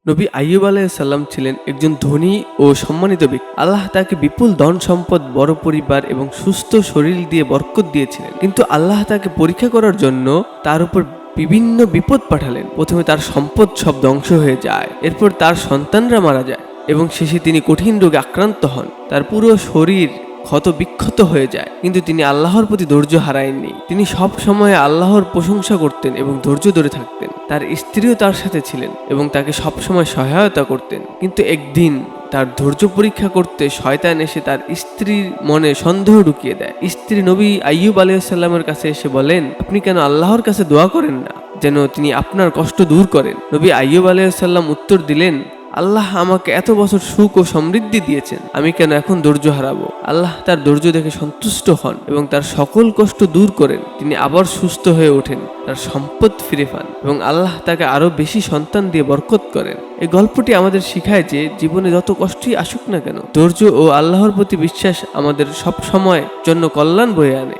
নবী আইয়ুব আলাইহিস সালাম ছিলেন একজন ধনী ও সম্মানিত ব্যক্তি। আল্লাহ তাকে বিপুল ধন সম্পদ, বড় পরিবার এবং সুস্থ শরীর দিয়ে বরকত দিয়েছিলেন। কিন্তু আল্লাহ তাকে পরীক্ষা করার জন্য তার উপর বিভিন্ন বিপদ পাঠালেন। প্রথমে তার সম্পদ সব ধ্বংস হয়ে যায়, এরপর তার সন্তানরা মারা যায় এবং শেষে তিনি কঠিন রোগে আক্রান্ত হন। তার পুরো শরীর ক্ষত বিক্ষত হয়ে যায়, কিন্তু তিনি আল্লাহর প্রতি ধৈর্য হারায়নি। তিনি সব সময় আল্লাহর প্রশংসা করতেন এবং ধৈর্য ধরে থাকতেন। তার স্ত্রীও তার সাথে ছিলেন এবং তাকে সব সময় সহায়তা করতেন। কিন্তু একদিন তার ধৈর্য পরীক্ষা করতে শয়তান এসে তার স্ত্রীর মনে সন্দেহ ঢুকিয়ে দেয়। স্ত্রী নবী আইয়ুব আলাইহিস সালামের কাছে এসে বলেন, আপনি কেন আল্লাহর কাছে দোয়া করেন না যেন তিনি আপনার কষ্ট দূর করেন? নবী আইয়ুব আলাইহিস সালাম উত্তর দিলেন, আল্লাহ আমাকে এত বছর সুখ ও সমৃদ্ধি দিয়েছেন, আমি কেন এখন ধৈর্য হারাবো? আল্লাহ তার ধৈর্য দেখে সন্তুষ্ট হন এবং তার সকল কষ্ট দূর করেন। তিনি আবার সুস্থ হয়ে ওঠেন, তার সম্পদ ফিরে পান এবং আল্লাহ তাকে আরো বেশি সন্তান দিয়ে বরকত করেন। এই গল্পটি আমাদের শিখায় যে জীবনে যত কষ্টই আসুক না কেন, ধৈর্য ও আল্লাহর প্রতি বিশ্বাস আমাদের সব সময় জন্য কল্যাণ বয়ে আনে।